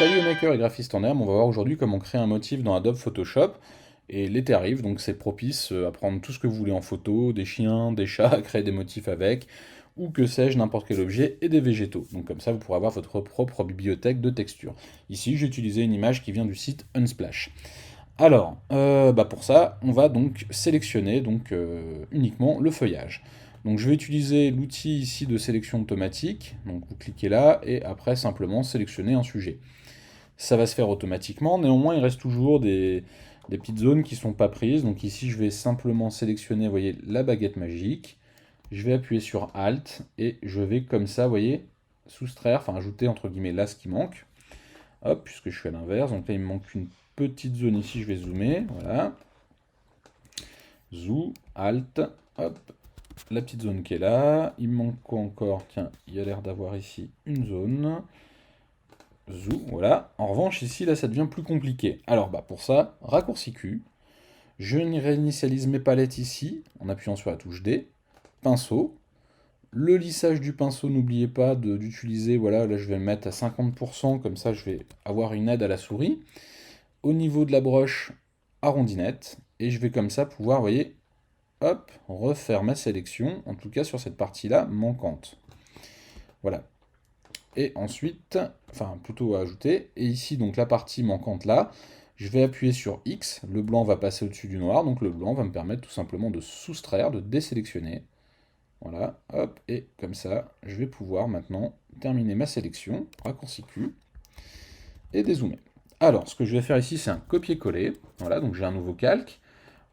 Salut maker et graphiste en herbe, on va voir aujourd'hui comment créer un motif dans Adobe Photoshop. Et l'été arrive, donc c'est propice à prendre tout ce que vous voulez en photo, des chiens, des chats, à créer des motifs avec, ou que sais-je, n'importe quel objet, et des végétaux. Donc comme ça, vous pourrez avoir votre propre bibliothèque de textures. Ici, j'ai utilisé une image qui vient du site Unsplash. Alors, pour ça, on va donc sélectionner uniquement le feuillage. Donc je vais utiliser l'outil ici de sélection automatique. Donc vous cliquez là et après simplement sélectionner un sujet. Ça va se faire automatiquement, néanmoins il reste toujours des petites zones qui ne sont pas prises. Donc ici je vais simplement sélectionner, vous voyez, la baguette magique. Je vais appuyer sur Alt et je vais comme ça, vous voyez, soustraire, enfin ajouter entre guillemets là ce qui manque. Hop, puisque je suis à l'inverse. Donc là il me manque une petite zone ici, je vais zoomer, voilà. Zoom, Alt, hop, la petite zone qui est là. Il me manque quoi encore? Tiens, il y a l'air d'avoir ici une zone. Zoom, voilà. En revanche, ici, là, ça devient plus compliqué. Alors, pour ça, raccourci Q. Je réinitialise mes palettes ici, en appuyant sur la touche D. Pinceau. Le lissage du pinceau, n'oubliez pas d'utiliser, voilà, là, je vais le mettre à 50%, comme ça, je vais avoir une aide à la souris. Au niveau de la broche, arrondinette. Et je vais comme ça pouvoir, vous voyez, hop, refaire ma sélection, en tout cas sur cette partie-là manquante. Voilà. Et ensuite, enfin plutôt à ajouter, et ici donc la partie manquante là, je vais appuyer sur X, le blanc va passer au-dessus du noir, donc le blanc va me permettre tout simplement de soustraire, de désélectionner. Voilà, hop, et comme ça, je vais pouvoir maintenant terminer ma sélection, raccourci Q, et dézoomer. Alors, ce que je vais faire ici, c'est un copier-coller. Voilà, donc j'ai un nouveau calque.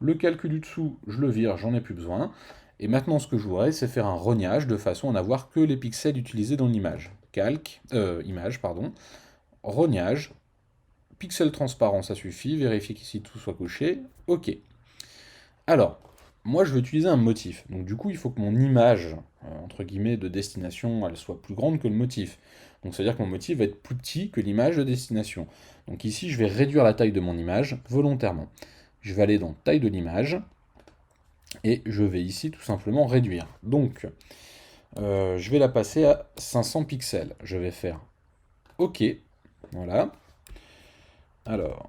Le calque du dessous, je le vire, j'en ai plus besoin. Et maintenant, ce que je voudrais, c'est faire un rognage de façon à n'avoir que les pixels utilisés dans l'image. Image, pardon. Rognage, pixel transparent, ça suffit. Vérifier qu'ici tout soit coché. OK. Alors, moi, je vais utiliser un motif. Donc, du coup, il faut que mon image, entre guillemets, de destination, elle soit plus grande que le motif. Donc, c'est-à-dire que mon motif va être plus petit que l'image de destination. Donc, ici, je vais réduire la taille de mon image volontairement. Je vais aller dans taille de l'image et je vais ici tout simplement réduire. Donc, je vais la passer à 500 pixels. Je vais faire OK. Voilà. Alors,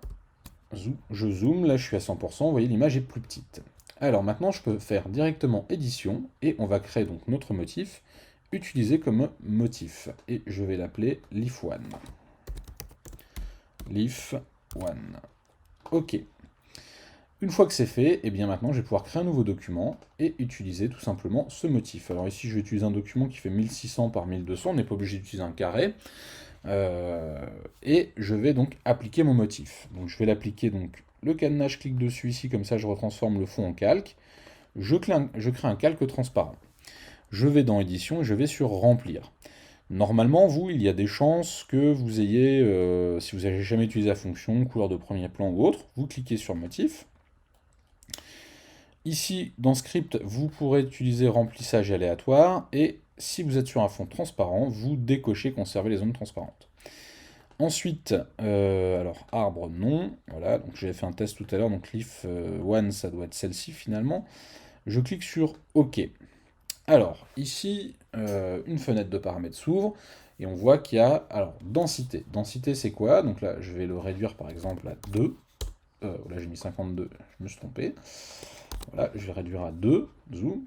je zoome, là je suis à 100%, vous voyez l'image est plus petite. Alors maintenant je peux faire directement édition et on va créer donc notre motif, utiliser comme motif. Et je vais l'appeler leaf1. Leaf1. OK. Une fois que c'est fait, et bien maintenant je vais pouvoir créer un nouveau document et utiliser tout simplement ce motif. Alors ici je vais utiliser un document qui fait 1600 par 1200, on n'est pas obligé d'utiliser un carré. Et je vais donc appliquer mon motif. Donc je vais l'appliquer, donc le cadenas, je clique dessus ici, comme ça je retransforme le fond en calque. Je crée un calque transparent. Je vais dans édition et je vais sur remplir. Normalement, vous, il y a des chances que vous ayez, si vous n'avez jamais utilisé la fonction, couleur de premier plan ou autre, vous cliquez sur motif. Ici, dans script, vous pourrez utiliser remplissage aléatoire, et si vous êtes sur un fond transparent, vous décochez conserver les zones transparentes. Ensuite, alors arbre non, voilà, donc j'avais fait un test tout à l'heure, donc leaf one ça doit être celle-ci finalement. Je clique sur OK. Alors ici, une fenêtre de paramètres s'ouvre et on voit qu'il y a, alors densité. Densité c'est quoi? Donc là je vais le réduire par exemple à 2. Là j'ai mis 52, je me suis trompé. Voilà, je vais le réduire à 2, zoom.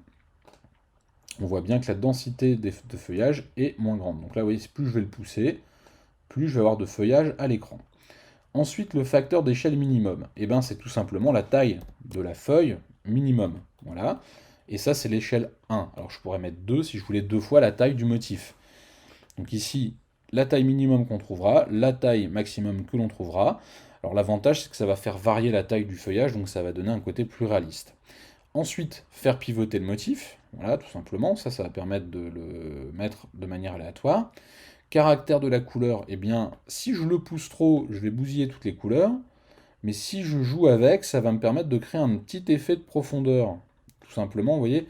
On voit bien que la densité de feuillage est moins grande. Donc là vous voyez, plus je vais le pousser, plus je vais avoir de feuillage à l'écran. Ensuite, le facteur d'échelle minimum, eh ben, c'est tout simplement la taille de la feuille minimum. Voilà. Et ça, c'est l'échelle 1. Alors, je pourrais mettre 2 si je voulais 2 fois la taille du motif. Donc ici, la taille minimum qu'on trouvera, la taille maximum que l'on trouvera. Alors, l'avantage, c'est que ça va faire varier la taille du feuillage, donc ça va donner un côté plus réaliste. Ensuite, faire pivoter le motif. Voilà, tout simplement. Ça va permettre de le mettre de manière aléatoire. Caractère de la couleur, eh bien, si je le pousse trop, je vais bousiller toutes les couleurs, mais si je joue avec, ça va me permettre de créer un petit effet de profondeur. Tout simplement, vous voyez,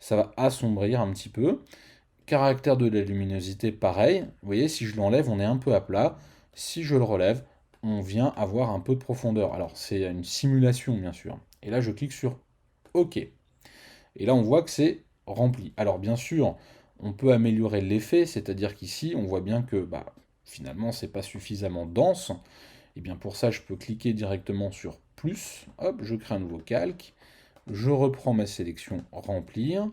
ça va assombrir un petit peu. Caractère de la luminosité, pareil. Vous voyez, si je l'enlève, on est un peu à plat. Si je le relève, on vient avoir un peu de profondeur. Alors, c'est une simulation, bien sûr. Et là, je clique sur OK. Et là, on voit que c'est rempli. Alors, bien sûr, on peut améliorer l'effet, c'est-à-dire qu'ici, on voit bien que finalement c'est pas suffisamment dense, et bien pour ça je peux cliquer directement sur plus, hop, je crée un nouveau calque, je reprends ma sélection remplir,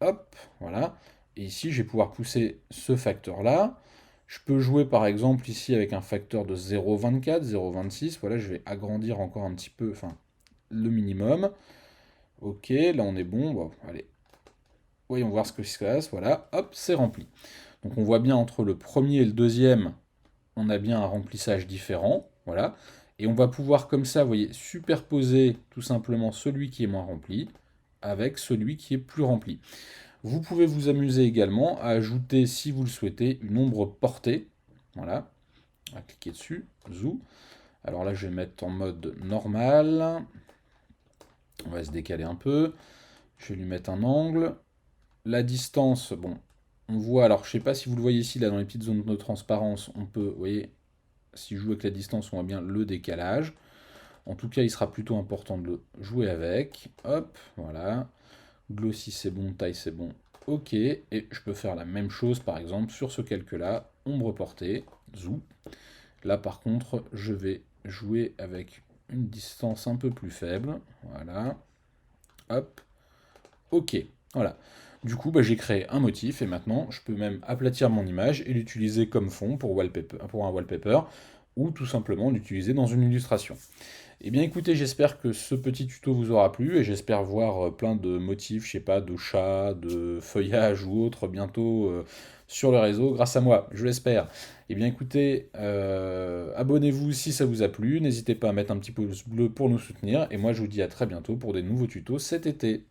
hop, voilà, et ici je vais pouvoir pousser ce facteur-là. Je peux jouer par exemple ici avec un facteur de 0,24, 0,26, voilà, je vais agrandir encore un petit peu, enfin le minimum. Ok, là on est bon, bon, allez, voyons voir ce que se passe, voilà, hop, c'est rempli. Donc on voit bien entre le premier et le deuxième, on a bien un remplissage différent, voilà. Et on va pouvoir comme ça, vous voyez, superposer tout simplement celui qui est moins rempli avec celui qui est plus rempli. Vous pouvez vous amuser également à ajouter, si vous le souhaitez, une ombre portée. Voilà, on va cliquer dessus, zou. Alors là, je vais mettre en mode normal. On va se décaler un peu. Je vais lui mettre un angle. La distance, bon, on voit, alors je sais pas si vous le voyez ici, là, dans les petites zones de transparence, on peut, vous voyez, si je joue avec la distance, on voit bien le décalage. En tout cas, il sera plutôt important de le jouer avec. Hop, voilà. Glossy, c'est bon, taille, c'est bon. Ok, et je peux faire la même chose, par exemple, sur ce calque-là, ombre portée, zou. Là, par contre, je vais jouer avec une distance un peu plus faible. Voilà. Hop. Ok. Voilà. Du coup, bah, j'ai créé un motif et maintenant, je peux même aplatir mon image et l'utiliser comme fond pour un wallpaper ou tout simplement l'utiliser dans une illustration. Eh bien écoutez, j'espère que ce petit tuto vous aura plu et j'espère voir plein de motifs, je sais pas, de chats, de feuillage ou autres bientôt sur le réseau grâce à moi, je l'espère. Eh bien écoutez, abonnez-vous si ça vous a plu, n'hésitez pas à mettre un petit pouce bleu pour nous soutenir et moi je vous dis à très bientôt pour des nouveaux tutos cet été.